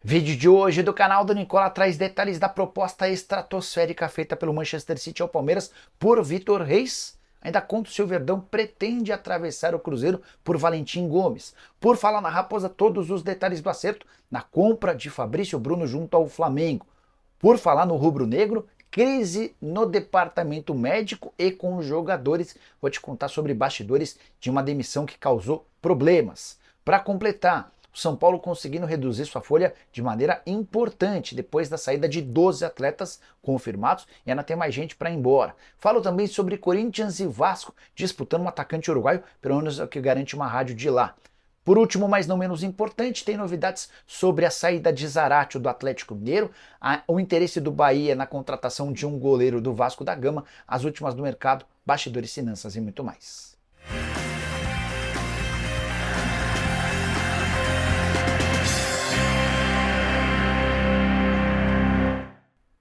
Vídeo de hoje do canal do Nicola traz detalhes da proposta estratosférica feita pelo Manchester City ao Palmeiras por Vitor Reis. Ainda conta se o Verdão pretende atravessar o Cruzeiro por Valentim Gomes. Por falar na Raposa, todos os detalhes do acerto na compra de Fabrício Bruno junto ao Flamengo. Por falar no rubro-negro, crise no departamento médico e com os jogadores. Vou te contar sobre bastidores de uma demissão que causou problemas. Para completar, o São Paulo conseguindo reduzir sua folha de maneira importante depois da saída de 12 atletas confirmados e ainda tem mais gente para ir embora. Falo também sobre Corinthians e Vasco disputando um atacante uruguaio, pelo menos é o que garante uma rádio de lá. Por último, mas não menos importante, tem novidades sobre a saída de Zaratio do Atlético Mineiro, o interesse do Bahia na contratação de um goleiro do Vasco da Gama, as últimas do mercado, bastidores, finanças e muito mais.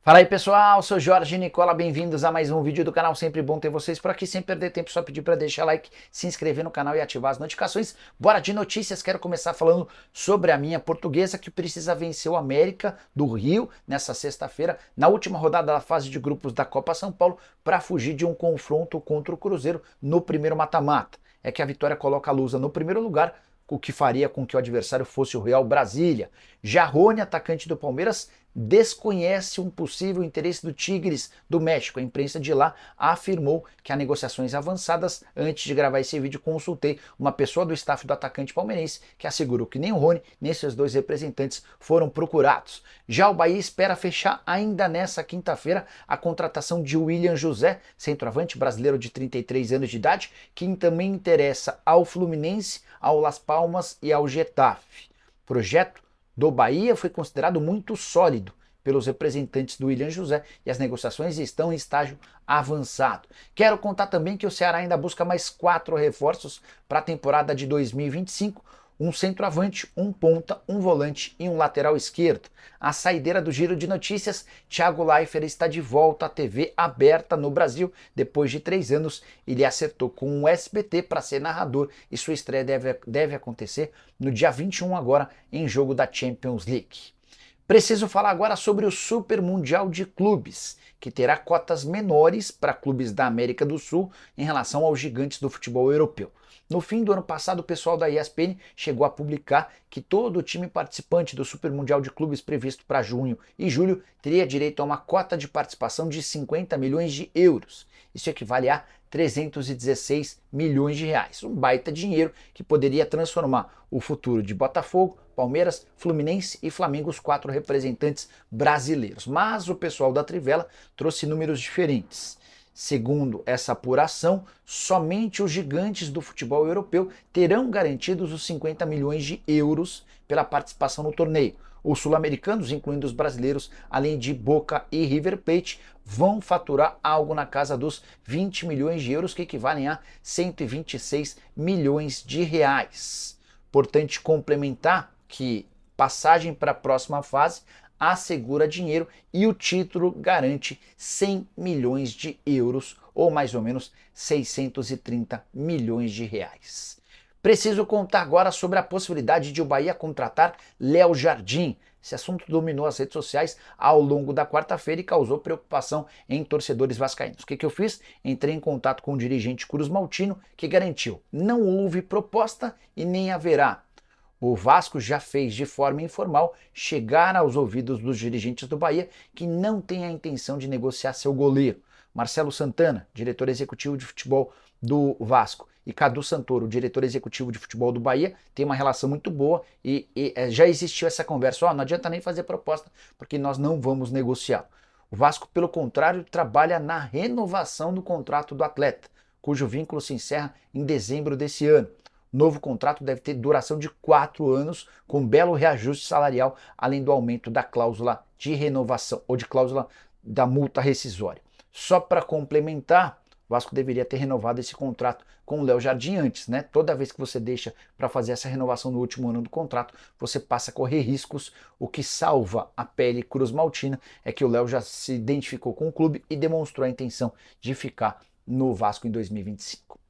Fala aí pessoal, sou Jorge Nicola, bem-vindos a mais um vídeo do canal, sempre bom ter vocês por aqui, sem perder tempo, só pedir para deixar like, se inscrever no canal e ativar as notificações. Bora de notícias, quero começar falando sobre a minha Portuguesa que precisa vencer o América do Rio nessa sexta-feira, na última rodada da fase de grupos da Copa São Paulo, para fugir de um confronto contra o Cruzeiro no primeiro mata-mata. É que a vitória coloca a Lusa no primeiro lugar, o que faria com que o adversário fosse o Real Brasília. Já Rony, atacante do Palmeiras, desconhece um possível interesse do Tigres do México. A imprensa de lá afirmou que há negociações avançadas. Antes de gravar esse vídeo, consultei uma pessoa do staff do atacante palmeirense que assegurou que nem o Rony, nem seus dois representantes foram procurados. Já o Bahia espera fechar ainda nessa quinta-feira a contratação de William José, centroavante brasileiro de 33 anos de idade, que também interessa ao Fluminense, ao Las Palmas e ao Getafe. Projeto do Bahia foi considerado muito sólido pelos representantes do William José e as negociações estão em estágio avançado. Quero contar também que o Ceará ainda busca mais 4 reforços para a temporada de 2025, um centroavante, um ponta, um volante e um lateral esquerdo. A saideira do Giro de Notícias, Thiago Leifert está de volta à TV aberta no Brasil. Depois de 3 anos, ele acertou com o SBT para ser narrador e sua estreia deve acontecer no dia 21 agora, em jogo da Champions League. Preciso falar agora sobre o Super Mundial de Clubes, que terá cotas menores para clubes da América do Sul em relação aos gigantes do futebol europeu. No fim do ano passado, o pessoal da ESPN chegou a publicar que todo o time participante do Super Mundial de Clubes previsto para junho e julho teria direito a uma cota de participação de 50 milhões de euros. Isso equivale a 316 milhões de reais. Um baita dinheiro que poderia transformar o futuro de Botafogo, Palmeiras, Fluminense e Flamengo, os 4 representantes brasileiros. Mas o pessoal da Trivela trouxe números diferentes. Segundo essa apuração, somente os gigantes do futebol europeu terão garantidos os 50 milhões de euros pela participação no torneio. Os sul-americanos, incluindo os brasileiros, além de Boca e River Plate, vão faturar algo na casa dos 20 milhões de euros, que equivalem a 126 milhões de reais. Importante complementar que passagem para a próxima fase assegura dinheiro e o título garante 100 milhões de euros, ou mais ou menos 630 milhões de reais. Preciso contar agora sobre a possibilidade de o Bahia contratar Léo Jardim. Esse assunto dominou as redes sociais ao longo da quarta-feira e causou preocupação em torcedores vascaínos. O que eu fiz? Entrei em contato com o dirigente Cruz Maltino, que garantiu: não houve proposta e nem haverá. O Vasco já fez de forma informal chegar aos ouvidos dos dirigentes do Bahia que não tem a intenção de negociar seu goleiro. Marcelo Santana, diretor executivo de futebol do Vasco, e Cadu Santoro, diretor executivo de futebol do Bahia, tem uma relação muito boa e já existiu essa conversa. Não adianta nem fazer proposta porque nós não vamos negociar. O Vasco, pelo contrário, trabalha na renovação do contrato do atleta, cujo vínculo se encerra em dezembro desse ano. Novo contrato deve ter duração de 4 anos, com belo reajuste salarial, além do aumento da cláusula de renovação ou de cláusula da multa rescisória. Só para complementar, o Vasco deveria ter renovado esse contrato com o Léo Jardim antes, né? Toda vez que você deixa para fazer essa renovação no último ano do contrato, você passa a correr riscos. O que salva a pele Cruz Maltina é que o Léo já se identificou com o clube e demonstrou a intenção de ficar no Vasco em 2025.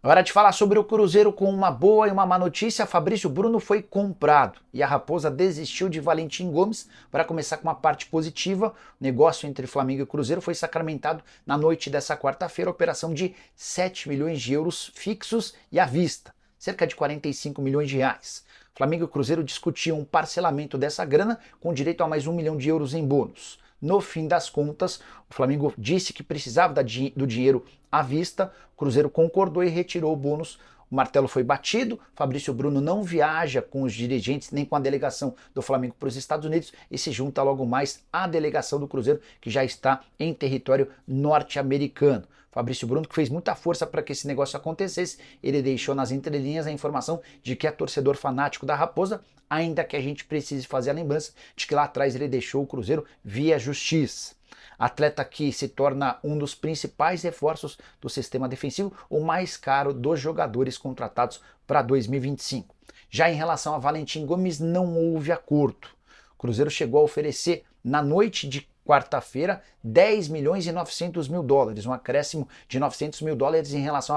Hora de falar sobre o Cruzeiro com uma boa e uma má notícia. Fabrício Bruno foi comprado e a Raposa desistiu de Valentim Gomes. Para começar com uma parte positiva, o negócio entre Flamengo e Cruzeiro foi sacramentado na noite dessa quarta-feira, operação de 7 milhões de euros fixos e à vista, cerca de 45 milhões de reais. Flamengo e Cruzeiro discutiam um parcelamento dessa grana com direito a mais 1 milhão de euros em bônus. No fim das contas, o Flamengo disse que precisava do dinheiro à vista, o Cruzeiro concordou e retirou o bônus. O martelo foi batido, Fabrício Bruno não viaja com os dirigentes nem com a delegação do Flamengo para os Estados Unidos e se junta logo mais à delegação do Cruzeiro, que já está em território norte-americano. Fabrício Bruno, que fez muita força para que esse negócio acontecesse, ele deixou nas entrelinhas a informação de que é torcedor fanático da Raposa, ainda que a gente precise fazer a lembrança de que lá atrás ele deixou o Cruzeiro via justiça. Atleta que se torna um dos principais reforços do sistema defensivo, o mais caro dos jogadores contratados para 2025. Já em relação a Valentim Gomes, não houve acordo. O Cruzeiro chegou a oferecer, na noite de quarta-feira, 10 milhões e 900 mil dólares, um acréscimo de 900 mil dólares em relação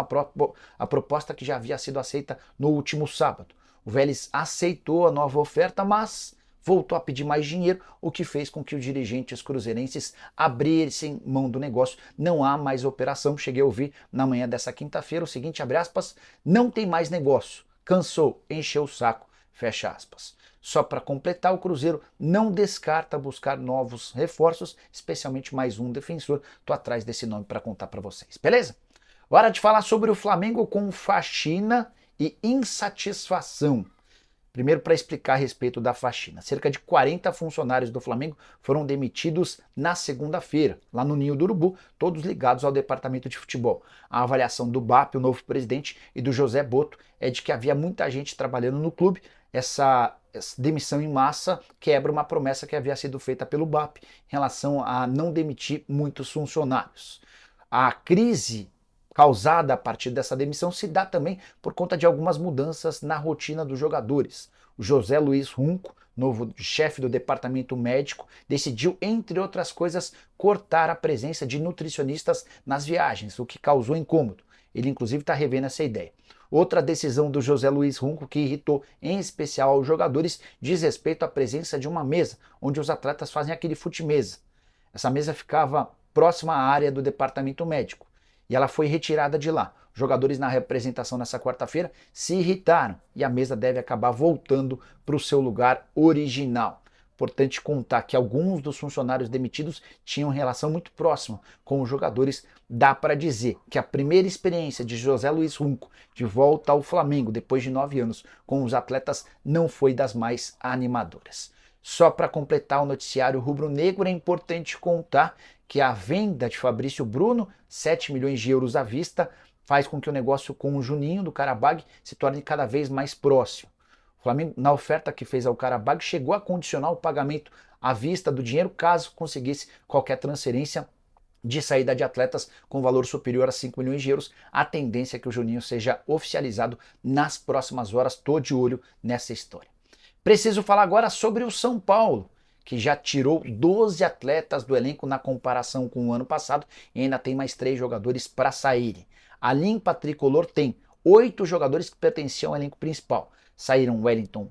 à proposta que já havia sido aceita no último sábado. O Vélez aceitou a nova oferta, mas voltou a pedir mais dinheiro, o que fez com que os dirigentes cruzeirenses abrissem mão do negócio. Não há mais operação. Cheguei a ouvir na manhã dessa quinta-feira o seguinte, abre aspas, não tem mais negócio, cansou, encheu o saco, fecha aspas. Só para completar, o Cruzeiro não descarta buscar novos reforços, especialmente mais um defensor. Tô atrás desse nome para contar para vocês, beleza? Hora de falar sobre o Flamengo com faxina e insatisfação. Primeiro, para explicar a respeito da faxina. Cerca de 40 funcionários do Flamengo foram demitidos na segunda-feira, lá no Ninho do Urubu, todos ligados ao departamento de futebol. A avaliação do BAP, o novo presidente, e do José Boto é de que havia muita gente trabalhando no clube. Essa demissão em massa quebra uma promessa que havia sido feita pelo BAP em relação a não demitir muitos funcionários. A crise causada a partir dessa demissão se dá também por conta de algumas mudanças na rotina dos jogadores. O José Luiz Runco, novo chefe do departamento médico, decidiu, entre outras coisas, cortar a presença de nutricionistas nas viagens, o que causou incômodo. Ele, inclusive, está revendo essa ideia. Outra decisão do José Luiz Runco, que irritou em especial os jogadores, diz respeito à presença de uma mesa, onde os atletas fazem aquele fute-mesa. Essa mesa ficava próxima à área do departamento médico e ela foi retirada de lá. Os jogadores na representação nessa quarta-feira se irritaram e a mesa deve acabar voltando para o seu lugar original. Importante contar que alguns dos funcionários demitidos tinham relação muito próxima com os jogadores. Dá para dizer que a primeira experiência de José Luiz Runco de volta ao Flamengo depois de 9 anos com os atletas não foi das mais animadoras. Só para completar o noticiário rubro-negro, é importante contar que a venda de Fabrício Bruno, 7 milhões de euros à vista, faz com que o negócio com o Juninho do Karabag se torne cada vez mais próximo. O Flamengo, na oferta que fez ao Karabag, chegou a condicionar o pagamento à vista do dinheiro caso conseguisse qualquer transferência de saída de atletas com valor superior a 5 milhões de euros. A tendência é que o Juninho seja oficializado nas próximas horas. Tô de olho nessa história. Preciso falar agora sobre o São Paulo, que já tirou 12 atletas do elenco na comparação com o ano passado e ainda tem mais 3 jogadores para saírem. A limpa tricolor tem 8 jogadores que pertenciam ao elenco principal. Saíram Wellington,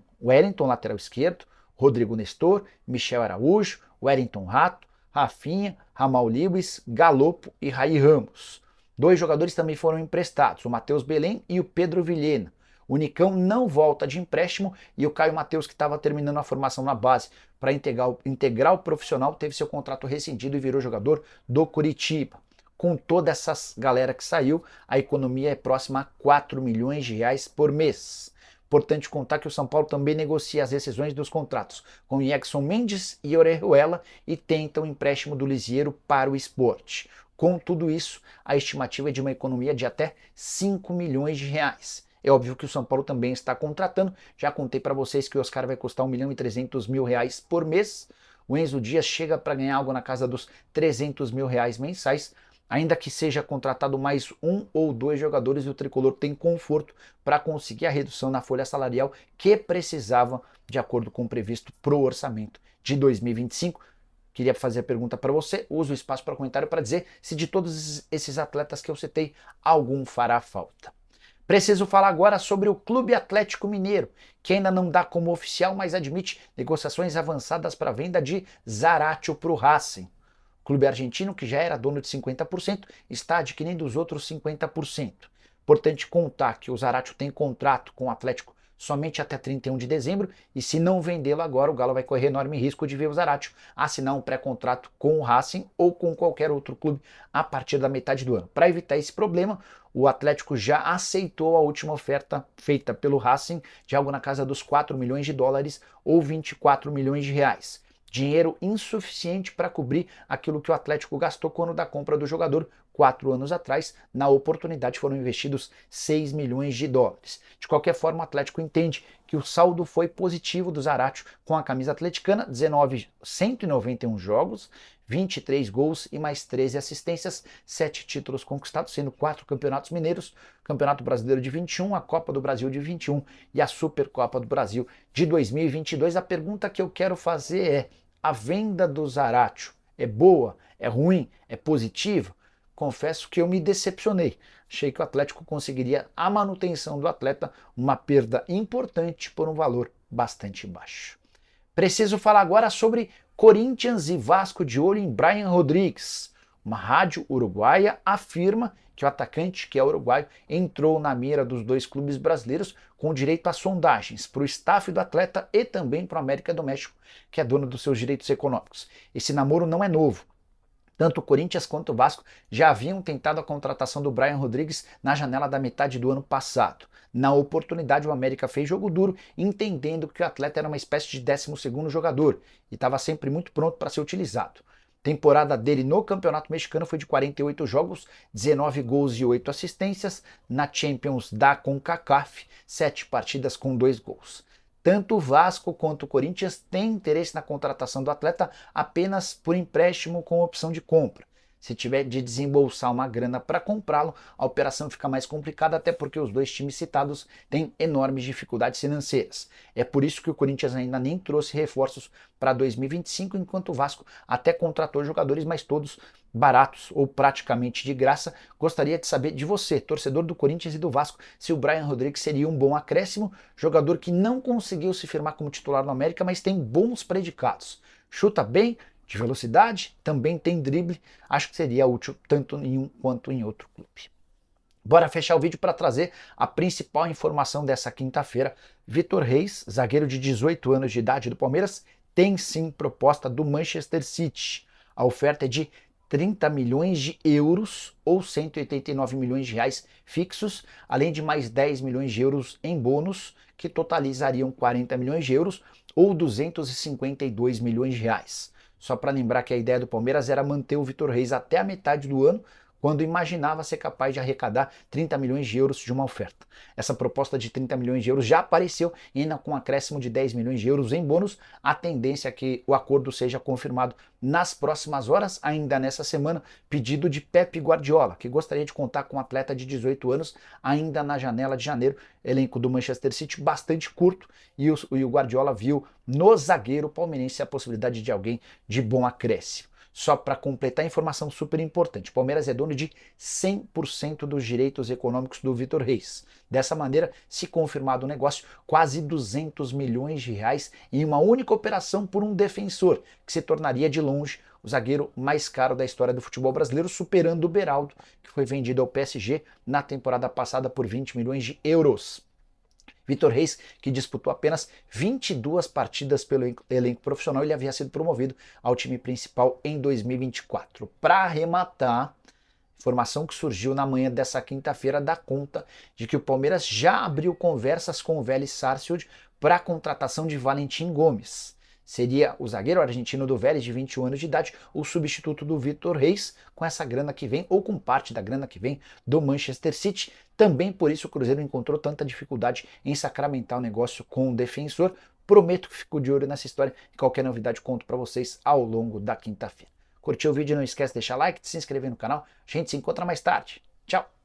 lateral esquerdo, Rodrigo Nestor, Michel Araújo, Wellington Rato, Rafinha, Ramal Lewis, Galopo e Raí Ramos. 2 jogadores também foram emprestados, o Matheus Belém e o Pedro Vilhena. O Nicão não volta de empréstimo e o Caio Mateus, que estava terminando a formação na base para integrar o profissional, teve seu contrato rescindido e virou jogador do Curitiba. Com toda essa galera que saiu, a economia é próxima a 4 milhões de reais por mês. Importante contar que o São Paulo também negocia as rescisões dos contratos com Jackson Mendes e Orejuela e tenta o empréstimo do Lisieiro para o Sport. Com tudo isso, a estimativa é de uma economia de até 5 milhões de reais. É óbvio que o São Paulo também está contratando. Já contei para vocês que o Oscar vai custar 1.300.000 reais por mês. O Enzo Dias chega para ganhar algo na casa dos 300 mil reais mensais. Ainda que seja contratado mais 1 ou 2 jogadores, o Tricolor tem conforto para conseguir a redução na folha salarial que precisava, de acordo com o previsto pro orçamento de 2025. Queria fazer a pergunta para você, uso o espaço para comentário para dizer se de todos esses atletas que eu citei, algum fará falta. Preciso falar agora sobre o Clube Atlético Mineiro, que ainda não dá como oficial, mas admite negociações avançadas para a venda de Zaratio para o Racing. O clube argentino, que já era dono de 50%, está adquirindo os outros 50%. Importante contar que o Zaratio tem contrato com o Atlético somente até 31 de dezembro, e se não vendê-lo agora, o Galo vai correr enorme risco de ver o Zaratio assinar um pré-contrato com o Racing ou com qualquer outro clube a partir da metade do ano. Para evitar esse problema, o Atlético já aceitou a última oferta feita pelo Racing de algo na casa dos 4 milhões de dólares ou 24 milhões de reais. Dinheiro insuficiente para cobrir aquilo que o Atlético gastou quando da compra do jogador 4 anos atrás. Na oportunidade foram investidos 6 milhões de dólares. De qualquer forma, o Atlético entende que o saldo foi positivo do Zaratio com a camisa atleticana: 191 jogos, 23 gols e mais 13 assistências, 7 títulos conquistados, sendo 4 campeonatos mineiros, Campeonato Brasileiro de 21, a Copa do Brasil de 21 e a Supercopa do Brasil de 2022. A pergunta que eu quero fazer é: a venda do Zaratio é boa, é ruim, é positiva? Confesso que eu me decepcionei. Achei que o Atlético conseguiria a manutenção do atleta, uma perda importante por um valor bastante baixo. Preciso falar agora sobre Corinthians e Vasco de olho em Brian Rodrigues. Uma rádio uruguaia afirma que o atacante, que é uruguaio, entrou na mira dos dois clubes brasileiros com direito a sondagens para o staff do atleta e também para o América do México, que é dono dos seus direitos econômicos. Esse namoro não é novo. Tanto o Corinthians quanto o Vasco já haviam tentado a contratação do Brian Rodrigues na janela da metade do ano passado. Na oportunidade, o América fez jogo duro, entendendo que o atleta era uma espécie de 12º jogador e estava sempre muito pronto para ser utilizado. A temporada dele no Campeonato Mexicano foi de 48 jogos, 19 gols e 8 assistências. Na Champions da CONCACAF, 7 partidas com 2 gols. Tanto o Vasco quanto o Corinthians têm interesse na contratação do atleta apenas por empréstimo com opção de compra. Se tiver de desembolsar uma grana para comprá-lo, a operação fica mais complicada, até porque os dois times citados têm enormes dificuldades financeiras. É por isso que o Corinthians ainda nem trouxe reforços para 2025, enquanto o Vasco até contratou jogadores, mas todos baratos ou praticamente de graça. Gostaria de saber de você, torcedor do Corinthians e do Vasco, se o Brian Rodrigues seria um bom acréscimo, jogador que não conseguiu se firmar como titular no América, mas tem bons predicados. Chuta bem, de velocidade, também tem drible, acho que seria útil tanto em um quanto em outro clube. Bora fechar o vídeo para trazer a principal informação dessa quinta-feira. Vitor Reis, zagueiro de 18 anos de idade do Palmeiras, tem sim proposta do Manchester City. A oferta é de 30 milhões de euros ou 189 milhões de reais fixos, além de mais 10 milhões de euros em bônus, que totalizariam 40 milhões de euros ou 252 milhões de reais. Só para lembrar que a ideia do Palmeiras era manter o Vitor Reis até a metade do ano, quando imaginava ser capaz de arrecadar 30 milhões de euros de uma oferta. Essa proposta de 30 milhões de euros já apareceu, e ainda com um acréscimo de 10 milhões de euros em bônus. A tendência é que o acordo seja confirmado nas próximas horas, ainda nessa semana. Pedido de Pep Guardiola, que gostaria de contar com um atleta de 18 anos ainda na janela de janeiro. Elenco do Manchester City bastante curto, e o Guardiola viu no zagueiro palmeirense a possibilidade de alguém de bom acréscimo. Só para completar a informação super importante, o Palmeiras é dono de 100% dos direitos econômicos do Vitor Reis. Dessa maneira, se confirmado o negócio, quase 200 milhões de reais em uma única operação por um defensor, que se tornaria de longe o zagueiro mais caro da história do futebol brasileiro, superando o Beraldo, que foi vendido ao PSG na temporada passada por 20 milhões de euros. Vitor Reis, que disputou apenas 22 partidas pelo elenco profissional, ele havia sido promovido ao time principal em 2024. Para arrematar, informação que surgiu na manhã dessa quinta-feira dá conta de que o Palmeiras já abriu conversas com o Vélez Sarsfield para a contratação de Valentim Gomes. Seria o zagueiro argentino do Vélez, de 21 anos de idade, o substituto do Vitor Reis, com essa grana que vem, ou com parte da grana que vem do Manchester City. Também por isso o Cruzeiro encontrou tanta dificuldade em sacramentar o negócio com o defensor. Prometo que fico de olho nessa história, e qualquer novidade conto para vocês ao longo da quinta-feira. Curtiu o vídeo? Não esquece de deixar like, de se inscrever no canal. A gente se encontra mais tarde. Tchau!